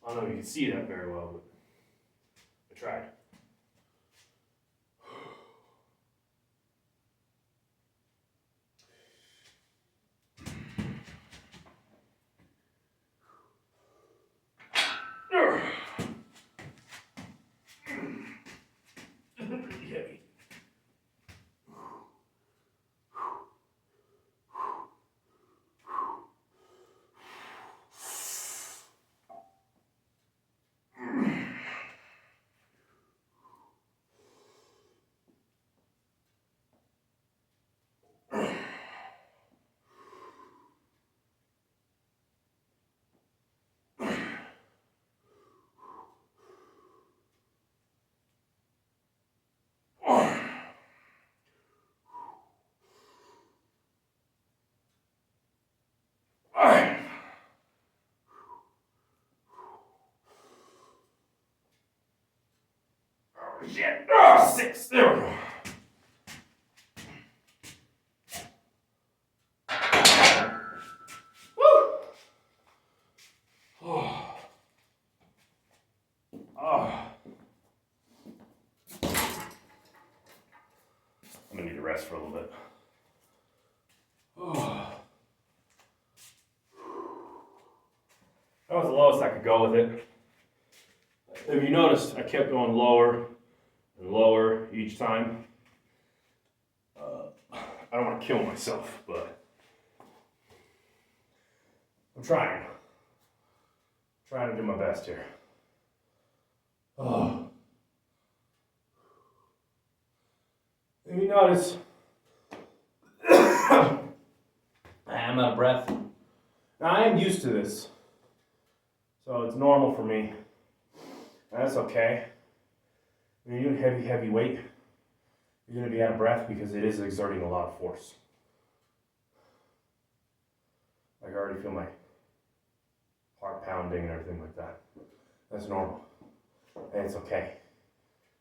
I don't know if you can see that very well, but I tried. Heavy. Shit. Oh, 6. There we go. Woo. Oh. Oh. I'm gonna need to rest for a little bit. Oh. That was the lowest I could go with it. If you noticed, I kept going lower and lower each time. I don't want to kill myself, but I'm trying. Trying to do my best here. Oh. If you notice, I am out of breath. Now, I am used to this, so it's normal for me. That's okay. When you're doing heavy weight, you're going to be out of breath because it is exerting a lot of force. I can already feel my heart pounding and everything like that. That's normal. And it's okay.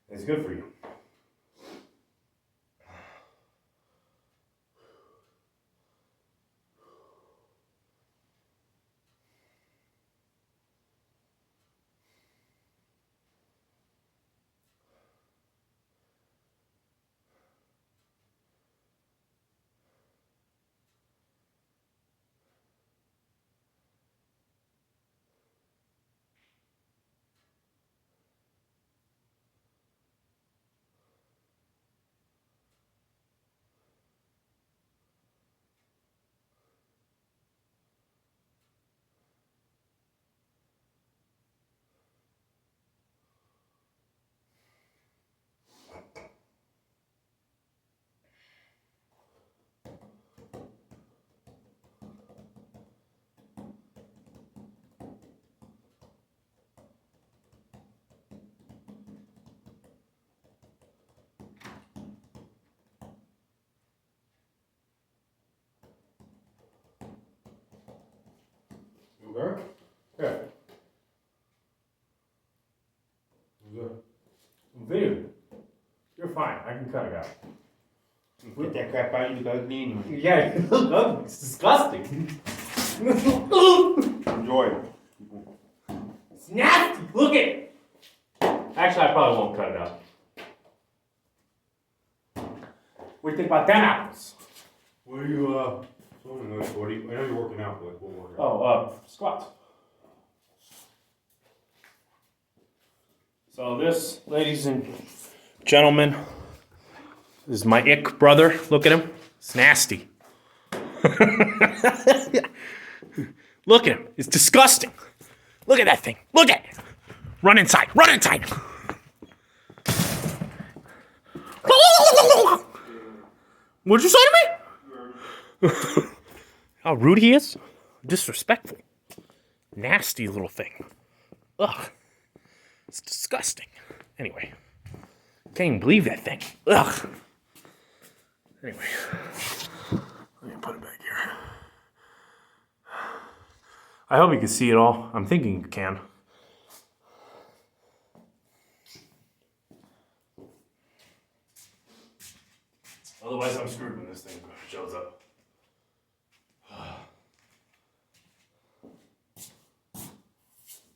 It's good for you. Okay? Yeah. Good. Video. You're fine. I can cut it out. Get that crap out, you look ugly anyway. Yeah, look, it's disgusting. Enjoy it. It's nasty. Look at it. Actually, I probably won't cut it out. What do you think about them apples? What are you, swimming with, Cody? I know you're working out, but we'll work out. Oh, squats. So this, ladies and gentlemen, is my ick brother. Look at him. It's nasty. Look at him. It's disgusting. Look at that thing. Look at it. Run inside. Run inside. What'd you say to me? How rude he is. Disrespectful. Nasty little thing. Ugh. It's disgusting. Anyway. Can't even believe that thing. Ugh. Anyway. Let me put it back here. I hope you can see it all. I'm thinking you can. Otherwise, I'm screwed when this thing shows up.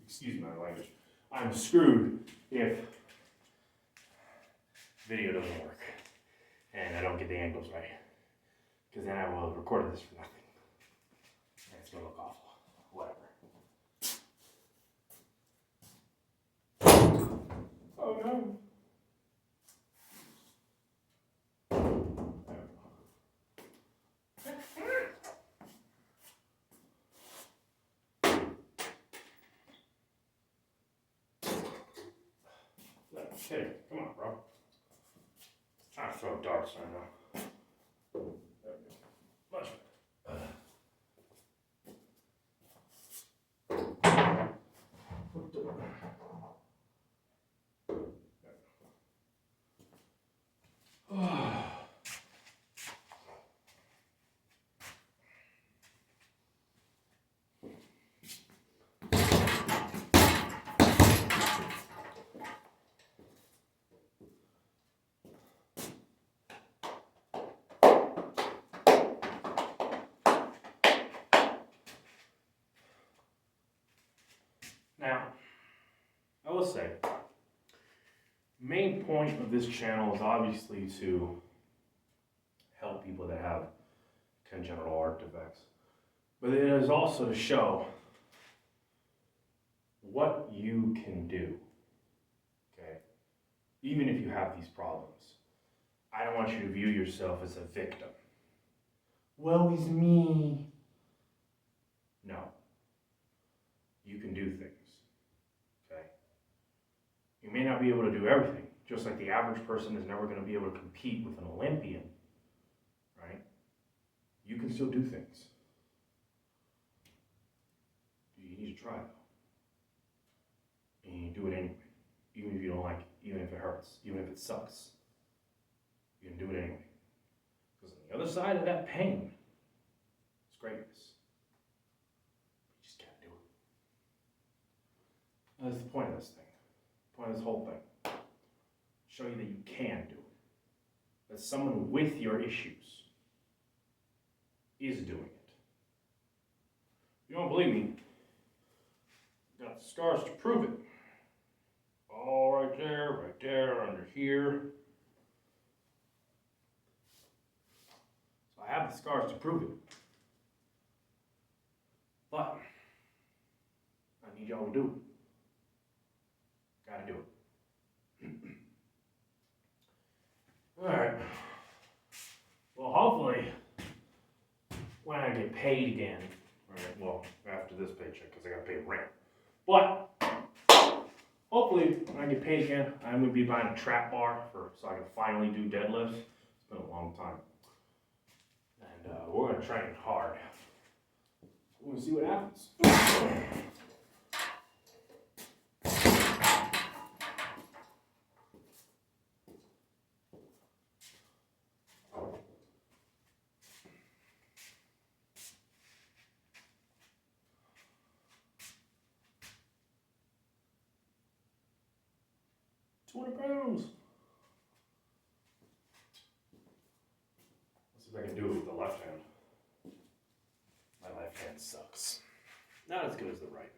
Excuse my language. I'm screwed if video doesn't work and I don't get the angles right. Because then I will have recorded this for nothing. And it's going to look awful. Whatever. Oh no. Hey, come on, bro. Trying to throw darts right now. There we go. Much better. Now, I will say, main point of this channel is obviously to help people that have congenital heart defects. But it is also to show what you can do, okay? Even if you have these problems. I don't want you to view yourself as a victim. Woe is me. No. You can do things, okay? You may not be able to do everything, just like the average person is never going to be able to compete with an Olympian, right? You can still do things. You need to try, though. And you do it anyway, even if you don't like it, even if it hurts, even if it sucks. You can do it anyway. Because on the other side of that pain is greatness. That's the point of this thing. The point of this whole thing. Show you that you can do it. That someone with your issues is doing it. If you don't believe me, got the scars to prove it. All right there, under here. So I have the scars to prove it. But I need y'all to do it. Gotta do it. Alright. Well, hopefully, when I get paid again, alright, well, after this paycheck, because I gotta pay rent. But, hopefully, when I get paid again, I'm gonna be buying a trap bar so I can finally do deadlifts. It's been a long time. And we're gonna train hard. We're gonna see what happens. 20 pounds. Let's see if I can do it with the left hand. My left hand sucks. Not as good as the right.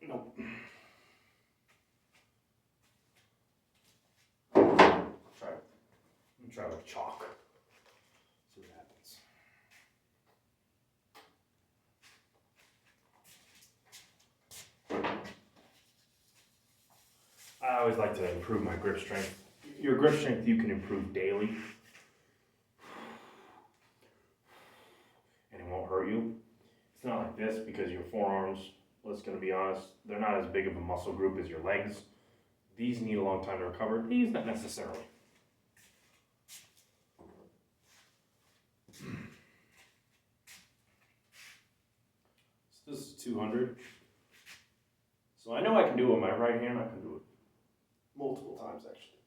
Nope. Try it. Let me try with chalk. See what happens. I always like to improve my grip strength. Your grip strength you can improve daily. And it won't hurt you. It's not like this because your forearms, let's gonna be honest, they're not as big of a muscle group as your legs. These need a long time to recover. These not necessarily. So this is 200. So I know I can do it with my right hand. I can do it multiple times actually.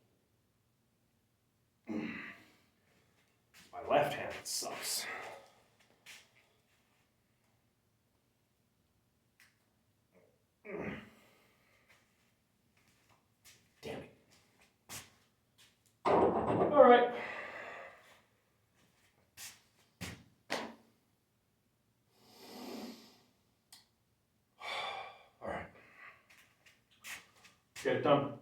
My left hand sucks. Damn it. All right. All right. Get it done.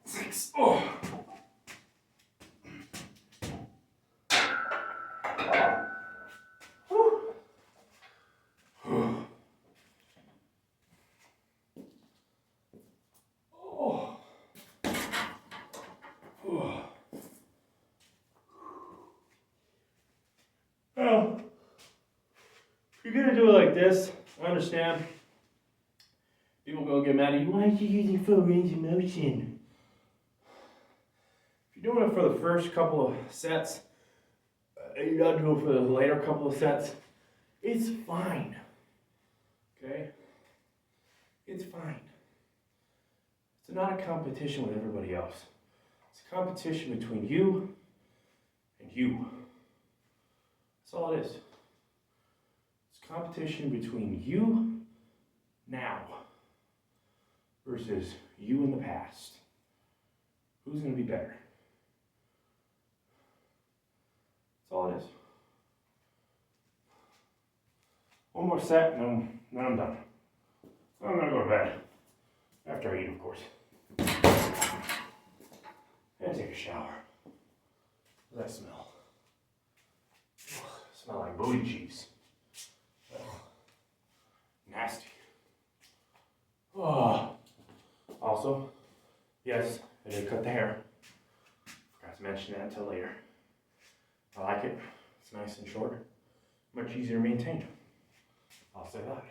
Six. Oh. Well, if you're gonna do it like this, I understand. People go get mad at you. Why aren't you using full range of motion? If you're doing it for the first couple of sets, and you're not doing it for the later couple of sets, it's fine. Okay? It's fine. It's not a competition with everybody else. It's a competition between you and you. That's all it is. It's a competition between you now versus you in the past. Who's going to be better? That's all it is. One more set, and then I'm done. I'm gonna go to bed. After I eat, of course. And take a shower. What does that smell? Smell like booty cheese. Nasty. Oh. Also, yes, I did cut the hair. Forgot to mention that until later. I like it. It's nice and short. Much easier to maintain. I'll say that.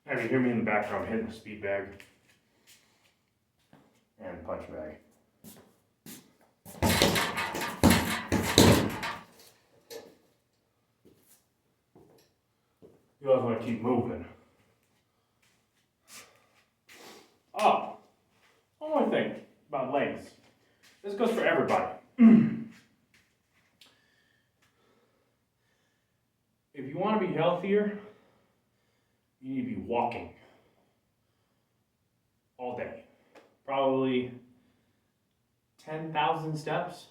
Now you hear me in the background hitting the speed bag and punch bag. You always want to keep moving. Oh, one more thing about legs. This goes for everybody. If you want to be healthier, you need to be walking all day. Probably 10,000 steps.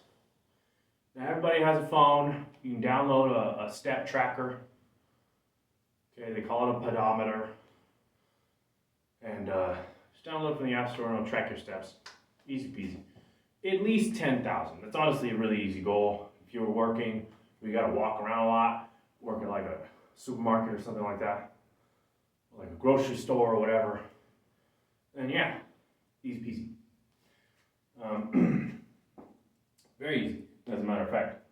Now everybody has a phone. You can download a step tracker. Okay, they call it a pedometer. And just download it from the App Store and it'll track your steps. Easy peasy. At least 10,000. That's honestly a really easy goal. If you're working, you gotta walk around a lot, work at like a supermarket or something like that, like a grocery store or whatever, then yeah, easy peasy. Very easy, as a matter of fact.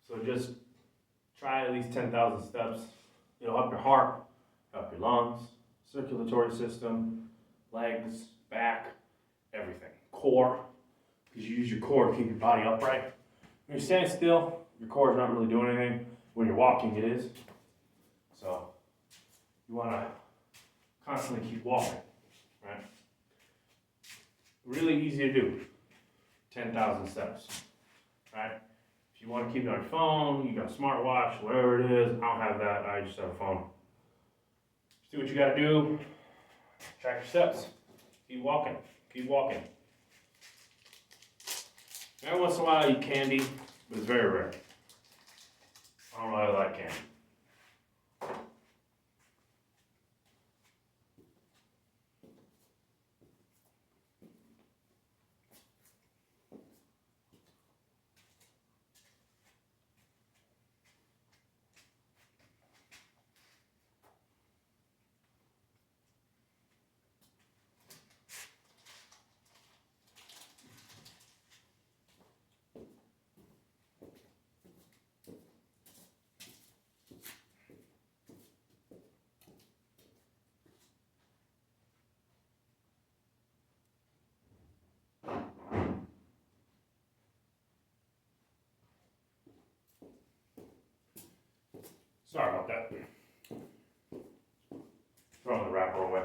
So just try at least 10,000 steps. It'll help your heart, help your lungs, circulatory system, legs, back, everything. Core, because you use your core to keep your body upright. When you're standing still, your core is not really doing anything. When you're walking, it is. So you want to constantly keep walking, right? Really easy to do. 10,000 steps, right? If you want to keep it on your phone, you got a smartwatch, whatever it is. I don't have that. I just have a phone. Just do what you got to do. Track your steps. Keep walking. Keep walking. Every once in a while, I eat candy, but it's very rare. I don't really like candy. Sorry about that. Throwing the wrapper away.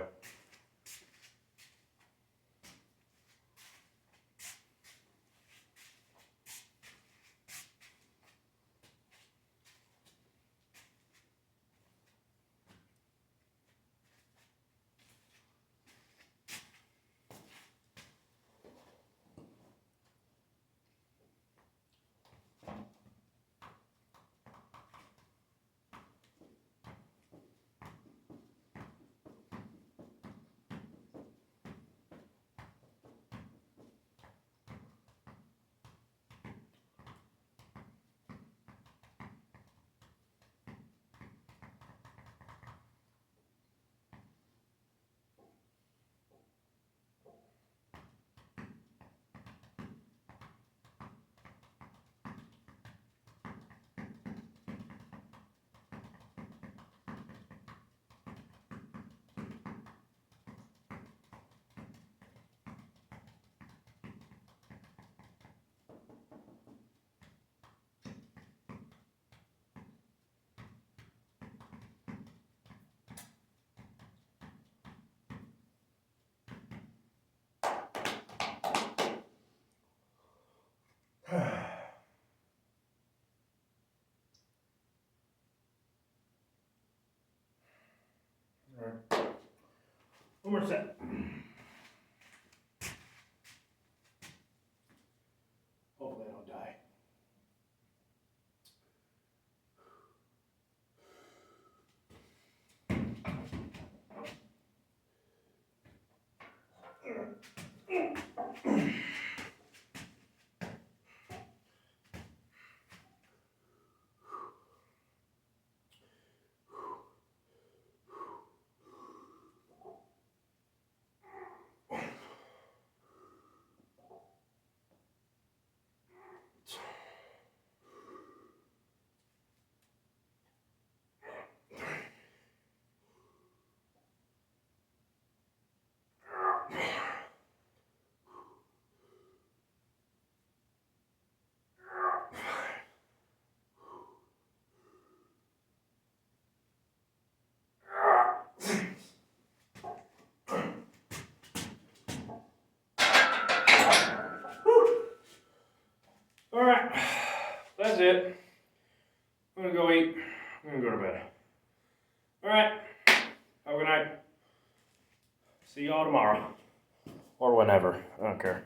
One more set. Hopefully I don't die. All right, that's it. I'm gonna go eat. I'm gonna go to bed. All right, have a good night. See y'all tomorrow. Or whenever, I don't care.